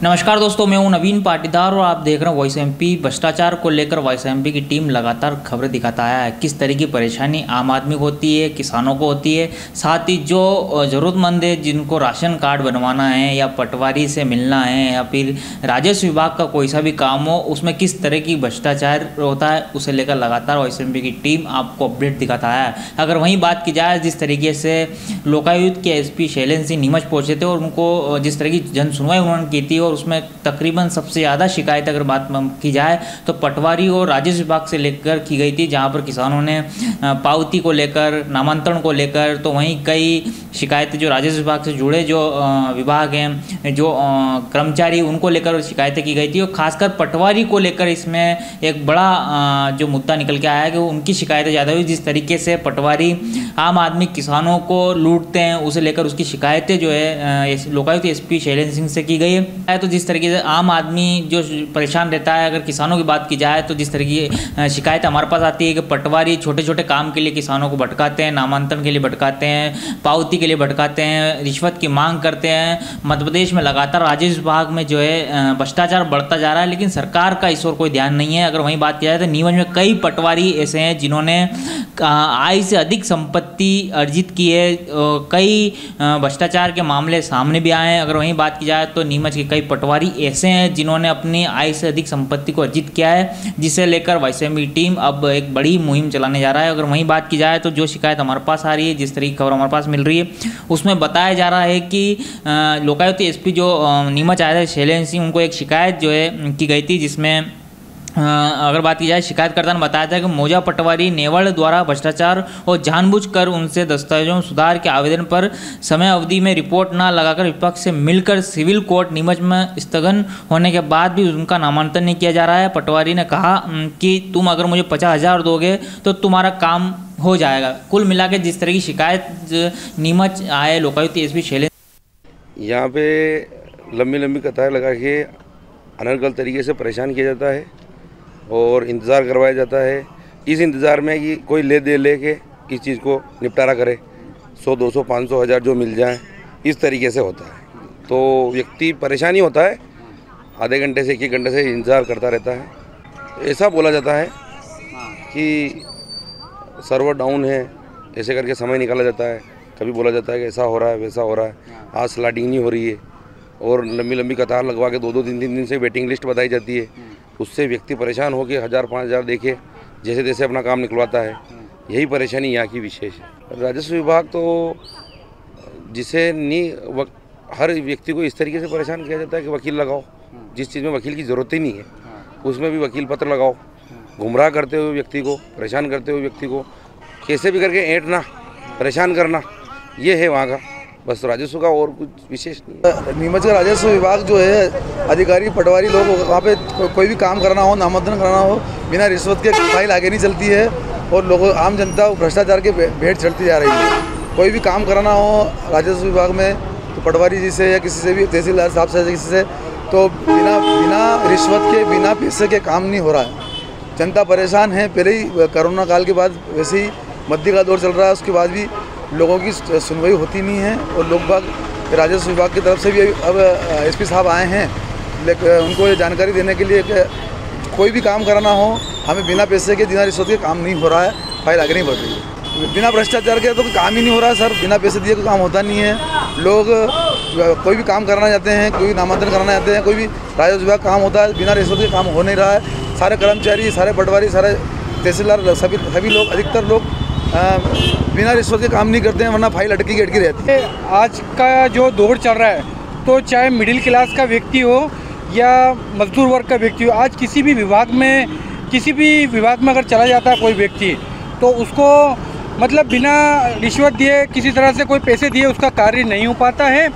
नमस्कार दोस्तों, मैं हूं नवीन पाटीदार और आप देख रहे हैं वॉइस एमपी। भ्रष्टाचार को लेकर वॉइस एमपी की टीम लगातार खबरें दिखाता आया है। किस तरह की परेशानी आम आदमी को होती है, किसानों को होती है, साथ ही जो ज़रूरतमंद है जिनको राशन कार्ड बनवाना है या पटवारी से मिलना है या फिर राजस्व विभाग का कोई सा भी काम हो, उसमें किस तरह की भ्रष्टाचार होता है, उसे लेकर लगातार वॉइस एमपी की टीम आपको अपडेट दिखाता आया है। अगर वहीं बात की जाए जिस तरीके से लोकायुक्त के एसपी शैलेंद्र सिंह नीमच पहुँचे थे और उनको जिस तरह की जन सुनवाई उन्होंने की थी और उसमें तकरीबन सबसे ज़्यादा शिकायत अगर बात की जाए तो पटवारी और राजस्व विभाग से लेकर की गई थी, जहां पर किसानों ने पावती को लेकर, नामांतरण को लेकर, तो वहीं कई शिकायतें जो राजस्व विभाग से जुड़े जो विभाग हैं, जो कर्मचारी, उनको लेकर शिकायतें की गई थी। और खासकर पटवारी को लेकर इसमें एक बड़ा जो मुद्दा निकल के आया है कि उनकी शिकायतें ज़्यादा हुई। जिस तरीके से पटवारी आम आदमी किसानों को लूटते हैं, उसे लेकर उसकी शिकायतें जो है लोकायुक्त एसपी शैलेंद्र सिंह से की गई है। तो जिस तरीके से आम आदमी जो परेशान रहता है, अगर किसानों की बात की जाए तो जिस तरह की शिकायत हमारे पास आती है कि पटवारी छोटे छोटे काम के लिए किसानों को भटकाते हैं, नामांतरण के लिए भटकाते हैं, पावती के लिए भटकाते हैं, रिश्वत की मांग करते हैं। मध्य प्रदेश में लगातार राजस्व विभाग में जो है भ्रष्टाचार बढ़ता जा रहा है, लेकिन सरकार का इस ओर कोई ध्यान नहीं है। अगर वहीं बात की जाए तो नीमच में कई पटवारी ऐसे हैं जिन्होंने आय से अधिक संपत्ति अर्जित की है। कई भ्रष्टाचार के मामले सामने भी आए हैं। अगर वहीं बात की जाए तो नीमच के कई पटवारी ऐसे हैं जिन्होंने अपनी आय से अधिक संपत्ति को अर्जित किया है, जिसे लेकर वॉइस एमपी टीम अब एक बड़ी मुहिम चलाने जा रहा है। अगर वहीं बात की जाए तो जो शिकायत हमारे पास आ रही है, जिस तरह की खबर हमारे पास मिल रही है, उसमें बताया जा रहा है कि लोकायुक्त एसपी जो नीमच आए थे शैलेंद्र सिंह, उनको एक शिकायत जो है की गई थी, जिसमें अगर बात की जाए शिकायतकर्ता ने बताया था कि मौजा पटवारी नेवल द्वारा भ्रष्टाचार और जानबूझकर उनसे दस्तावेजों में सुधार के आवेदन पर समय अवधि में रिपोर्ट न लगाकर विपक्ष से मिलकर सिविल कोर्ट नीमच में स्थगन होने के बाद भी उनका नामांतरण नहीं किया जा रहा है। पटवारी ने कहा कि तुम अगर मुझे 50,000 दोगे तो तुम्हारा काम हो जाएगा। कुल मिला के जिस तरह की शिकायत नीमच आए लोकायुक्त एसपी शैलेंद्र, यहाँ पे लंबी लंबी कतार लगा के अनर्गल तरीके से परेशान किया जाता है और इंतज़ार करवाया जाता है। इस इंतज़ार में कि कोई ले दे लेके इस चीज़ को निपटारा करे, 100, 200, 500, 1000 जो मिल जाए, इस तरीके से होता है। तो व्यक्ति परेशानी होता है, आधे घंटे से 1 घंटे से इंतज़ार करता रहता है। ऐसा बोला जाता है कि सर्वर डाउन है, ऐसे करके समय निकाला जाता है। कभी बोला जाता है कि ऐसा हो रहा है, वैसा हो रहा है, आज स्लॉटिंग नहीं हो रही है, और लंबी लंबी कतार लगवा के 2-2, 3-3 दिन से वेटिंग लिस्ट बताई जाती है। उससे व्यक्ति परेशान होकर 1000-5000 देखे जैसे तैसे अपना काम निकलवाता है। यही परेशानी यहाँ की विशेष है। राजस्व विभाग तो जिसे नहीं, हर व्यक्ति को इस तरीके से परेशान किया जाता है कि वकील लगाओ, जिस चीज़ में वकील की ज़रूरत ही नहीं है उसमें भी वकील पत्र लगाओ। गुमराह करते हुए व्यक्ति को, परेशान करते हुए व्यक्ति को कैसे भी करके ऐंठना, परेशान करना, ये है वहाँ का बस राजस्व का, और कुछ विशेष नहीं। नीमच का राजस्व विभाग जो है, अधिकारी पटवारी लोग वहाँ पे कोई भी काम करना हो, नामांतरण करना हो, बिना रिश्वत के फाइल आगे नहीं चलती है और लोगों, आम जनता भ्रष्टाचार के भेंट चढ़ती जा रही है। कोई भी काम कराना हो राजस्व विभाग में तो पटवारी जी से या किसी से भी, तहसीलदार साहब से, किसी से, तो बिना रिश्वत के, बिना पैसे के काम नहीं हो रहा है। जनता परेशान है। पहले ही कोरोना काल के बाद वैसे ही मध्य का दौर चल रहा है, उसके बाद भी लोगों की सुनवाई होती नहीं है। और लोग बाग राजस्व विभाग की तरफ से भी अब एसपी साहब आए हैं, लेकिन उनको ये जानकारी देने के लिए कि कोई भी काम कराना हो हमें बिना पैसे के, बिना रिश्वत के काम नहीं हो रहा है, फाइल आगे नहीं बढ़ रही है। बिना भ्रष्टाचार के तो काम ही नहीं हो रहा है सर, बिना पैसे दिए कोई काम होता नहीं है। लोग कोई भी काम कराना चाहते हैं, कोई भी नामांतरण कराना चाहते हैं, कोई भी राजस्व विभाग काम होता है, बिना रिश्वत के काम हो नहीं रहा है। सारे कर्मचारी, सारे पटवारी, सारे तहसीलदार, सभी लोग, अधिकतर लोग बिना रिश्वत के काम नहीं करते हैं, वरना फाइल अटकी रहती है। आज का जो दौर चल रहा है, तो चाहे मिडिल क्लास का व्यक्ति हो या मजदूर वर्ग का व्यक्ति हो, आज किसी भी विभाग में अगर चला जाता है कोई व्यक्ति, तो उसको मतलब बिना रिश्वत दिए, किसी तरह से कोई पैसे दिए उसका कार्य नहीं हो पाता है।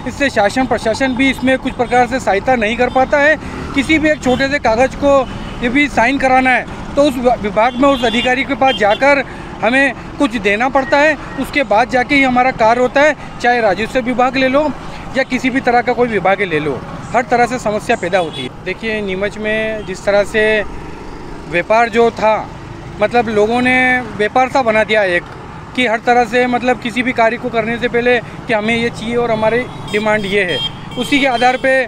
इससे शासन प्रशासन भी इसमें कुछ प्रकार से सहायता नहीं कर पाता है। किसी भी एक छोटे से कागज़ को ये भी साइन कराना है तो उस विभाग में, उस अधिकारी के पास जाकर हमें कुछ देना पड़ता है, उसके बाद जाके ही हमारा कार्य होता है। चाहे राजस्व विभाग ले लो या किसी भी तरह का कोई विभाग ले लो, हर तरह से समस्या पैदा होती है। देखिए, नीमच में जिस तरह से व्यापार जो था, मतलब लोगों ने व्यापार सा बना दिया एक, कि हर तरह से मतलब किसी भी कार्य को करने से पहले कि हमें ये चाहिए और हमारी डिमांड ये है, उसी के आधार पे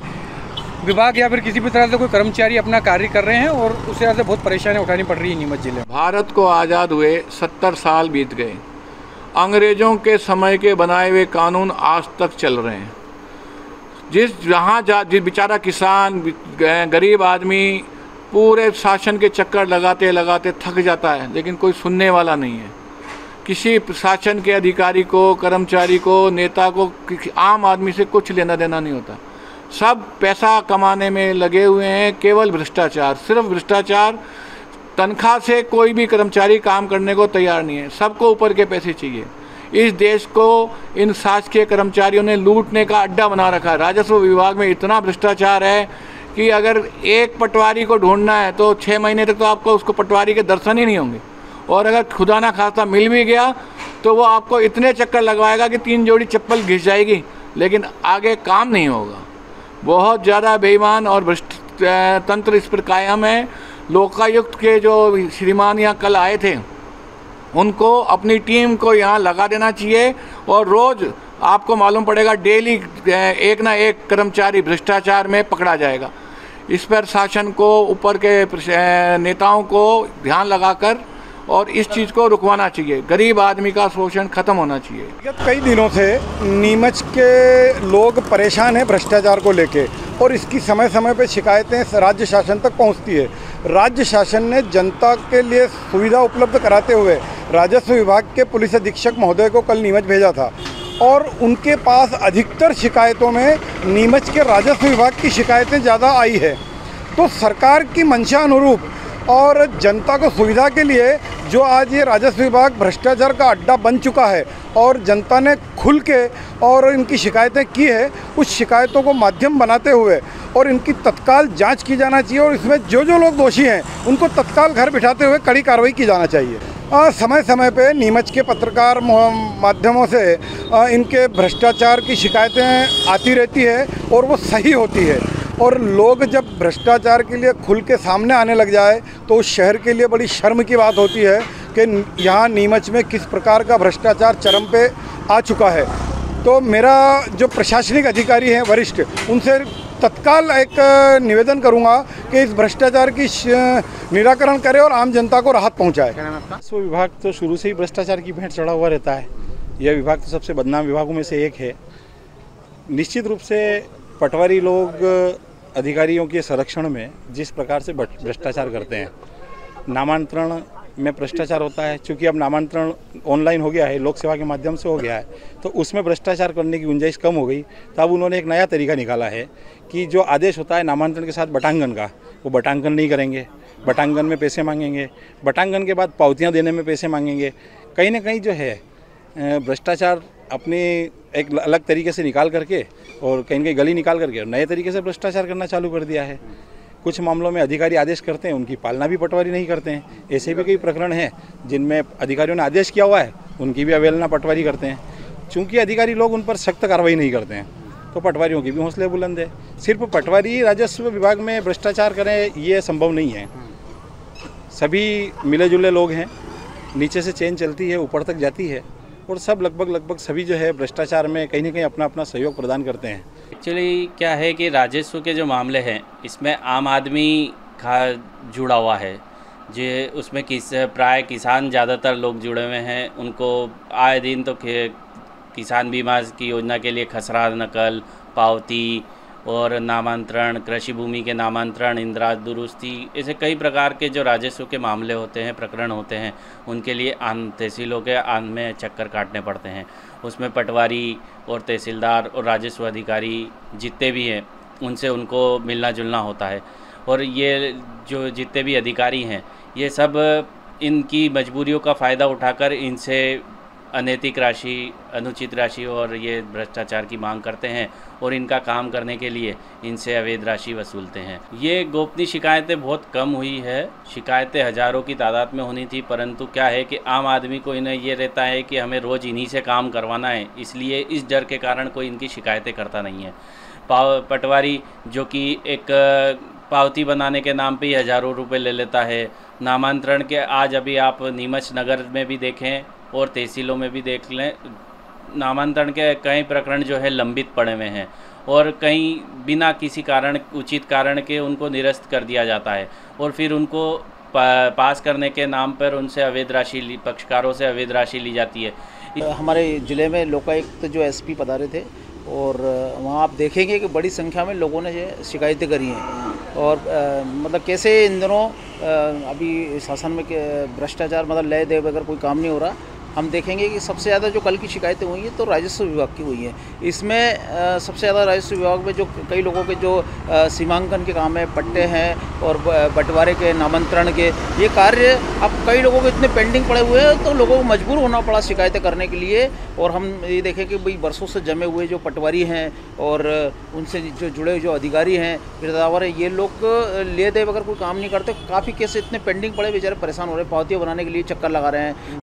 विभाग या फिर किसी भी तरह से कोई कर्मचारी अपना कार्य कर रहे हैं और उस तरह से बहुत परेशानी उठानी पड़ रही है नीमच जिले में। भारत को आज़ाद हुए 70 साल बीत गए। अंग्रेज़ों के समय के बनाए हुए कानून आज तक चल रहे हैं। जिस बेचारा किसान, गरीब आदमी पूरे शासन के चक्कर लगाते लगाते थक जाता है, लेकिन कोई सुनने वाला नहीं है। किसी शासन के अधिकारी को, कर्मचारी को, नेता को, आम आदमी से कुछ लेना देना नहीं होता। सब पैसा कमाने में लगे हुए हैं, केवल भ्रष्टाचार, सिर्फ भ्रष्टाचार। तनख्वाह से कोई भी कर्मचारी काम करने को तैयार नहीं है, सबको ऊपर के पैसे चाहिए। इस देश को इन शासकीय कर्मचारियों ने लूटने का अड्डा बना रखा है। राजस्व विभाग में इतना भ्रष्टाचार है कि अगर एक पटवारी को ढूंढना है तो 6 महीने तक तो आपको उसको पटवारी के दर्शन ही नहीं होंगे, और अगर खुदा ना खास्ता मिल भी गया तो वो आपको इतने चक्कर लगवाएगा कि 3 जोड़ी चप्पल घिस जाएगी, लेकिन आगे काम नहीं होगा। बहुत ज़्यादा बेईमान और भ्रष्ट तंत्र इस पर कायम है। लोकायुक्त के जो श्रीमान यहाँ कल आए थे, उनको अपनी टीम को यहाँ लगा देना चाहिए, और रोज़ आपको मालूम पड़ेगा डेली एक ना एक कर्मचारी भ्रष्टाचार में पकड़ा जाएगा। इस पर शासन को, ऊपर के नेताओं को ध्यान लगाकर और इस चीज़ को रुकवाना चाहिए। गरीब आदमी का शोषण खत्म होना चाहिए। कई दिनों से नीमच के लोग परेशान हैं भ्रष्टाचार को लेके, और इसकी समय समय पे शिकायतें राज्य शासन तक पहुंचती है। राज्य शासन ने जनता के लिए सुविधा उपलब्ध कराते हुए राजस्व विभाग के पुलिस अधीक्षक महोदय को कल नीमच भेजा था, और उनके पास अधिकतर शिकायतों में नीमच के राजस्व विभाग की शिकायतें ज़्यादा आई है। तो सरकार की मंशा अनुरूप और जनता को सुविधा के लिए जो आज ये राजस्व विभाग भ्रष्टाचार का अड्डा बन चुका है, और जनता ने खुल के और इनकी शिकायतें की है, उस शिकायतों को माध्यम बनाते हुए और इनकी तत्काल जांच की जाना चाहिए, और इसमें जो जो लोग दोषी हैं उनको तत्काल घर बिठाते हुए कड़ी कार्रवाई की जाना चाहिए। समय समय पे नीमच के पत्रकार माध्यमों से इनके भ्रष्टाचार की शिकायतें आती रहती है, और वो सही होती है। और लोग जब भ्रष्टाचार के लिए खुल के सामने आने लग जाए तो उस शहर के लिए बड़ी शर्म की बात होती है कि यहाँ नीमच में किस प्रकार का भ्रष्टाचार चरम पे आ चुका है। तो मेरा जो प्रशासनिक अधिकारी हैं वरिष्ठ, उनसे तत्काल एक निवेदन करूंगा कि इस भ्रष्टाचार की निराकरण करे और आम जनता को राहत पहुंचाए। राजस्व विभाग तो शुरू से ही भ्रष्टाचार की भेंट चढ़ा हुआ रहता है। यह विभाग तो सबसे बदनाम विभागों में से एक है। निश्चित रूप से पटवारी लोग अधिकारियों के संरक्षण में जिस प्रकार से भ्रष्टाचार करते हैं, नामांतरण में भ्रष्टाचार होता है। चूँकि अब नामांतरण ऑनलाइन हो गया है, लोक सेवा के माध्यम से हो गया है, तो उसमें भ्रष्टाचार करने की गुंजाइश कम हो गई। तो अब उन्होंने एक नया तरीका निकाला है कि जो आदेश होता है नामांतरण के साथ बटांगन का, वो बटांगन नहीं करेंगे, बटांगन में पैसे मांगेंगे, बटांगन के बाद पावतियाँ देने में पैसे मांगेंगे। कहीं ना कहीं जो है भ्रष्टाचार अपने एक अलग तरीके से निकाल करके और कहीं कहीं गली निकाल करके नए तरीके से भ्रष्टाचार करना चालू कर दिया है। कुछ मामलों में अधिकारी आदेश करते हैं, उनकी पालना भी पटवारी नहीं करते हैं। ऐसे भी कई प्रकरण हैं जिनमें अधिकारियों ने आदेश किया हुआ है, उनकी भी अवहेलना पटवारी करते हैं। चूँकि अधिकारी लोग उन पर सख्त कार्रवाई नहीं करते हैं, तो पटवारियों की भी हौसले बुलंद है। सिर्फ पटवारी राजस्व विभाग में भ्रष्टाचार करें ये संभव नहीं है। सभी मिले जुले लोग हैं, नीचे से चेन चलती है, ऊपर तक जाती है, और सब लगभग सभी जो है भ्रष्टाचार में कहीं ना कहीं अपना अपना सहयोग प्रदान करते हैं। एक्चुअली क्या है कि राजस्व के जो मामले हैं इसमें आम आदमी का जुड़ा हुआ है, जो उसमें प्राय किसान ज़्यादातर लोग जुड़े हुए हैं। उनको आए दिन तो किसान बीमा की योजना के लिए खसरा नकल, पावती और नामांतरण, कृषि भूमि के नामांतरण, इंदिरा दुरुस्ती, ऐसे कई प्रकार के जो राजस्व के मामले होते हैं, प्रकरण होते हैं, उनके लिए तहसीलों के में चक्कर काटने पड़ते हैं। उसमें पटवारी और तहसीलदार और राजस्व अधिकारी जितने भी हैं उनसे उनको मिलना जुलना होता है। और ये जो जितने भी अधिकारी हैं ये सब इनकी मजबूरियों का फ़ायदा उठाकर इनसे अनैतिक राशि, अनुचित राशि और ये भ्रष्टाचार की मांग करते हैं, और इनका काम करने के लिए इनसे अवैध राशि वसूलते हैं। ये गोपनीय शिकायतें बहुत कम हुई है, शिकायतें हज़ारों की तादाद में होनी थी, परंतु क्या है कि आम आदमी को इन्हें ये रहता है कि हमें रोज़ इन्हीं से काम करवाना है, इसलिए इस डर के कारण कोई इनकी शिकायतें करता नहीं है। पटवारी जो कि एक पावती बनाने के नाम पे ही हज़ारों रुपए ले लेता है। नामांतरण के आज अभी आप नीमच नगर में भी देखें और तहसीलों में भी देख लें, नामांतरण के कई प्रकरण जो है लंबित पड़े हुए हैं, और कहीं बिना किसी कारण, उचित कारण के उनको निरस्त कर दिया जाता है और फिर उनको पास करने के नाम पर उनसे अवैध राशि, पक्षकारों से अवैध राशि ली जाती है। हमारे ज़िले में लोकायुक्त जो एसपी पधारे थे और वहाँ आप देखेंगे कि बड़ी संख्या में लोगों ने शिकायतें करी हैं और मतलब कैसे इन दिनों अभी शासन में भ्रष्टाचार, मतलब लय दे बगैर कोई काम नहीं हो रहा। हम देखेंगे कि सबसे ज़्यादा जो कल की शिकायतें हुई हैं तो राजस्व विभाग की हुई हैं। इसमें सबसे ज़्यादा राजस्व विभाग में जो कई लोगों के जो सीमांकन के काम है, पट्टे हैं और बंटवारे के, नामांतरण के, ये कार्य अब कई लोगों के इतने पेंडिंग पड़े हुए हैं तो लोगों को मजबूर होना पड़ा शिकायतें करने के लिए। और हम ये देखें कि भाई बरसों से जमे हुए जो पटवारी हैं और उनसे जो जुड़े जो अधिकारी हैं, गिरदावर हैं, ये लोग ले दे बगैर कोई काम नहीं करते। काफ़ी केस इतने पेंडिंग पड़े, बेचारे परेशान हो रहे हैं, पावतियाँ बनाने के लिए चक्कर लगा रहे हैं।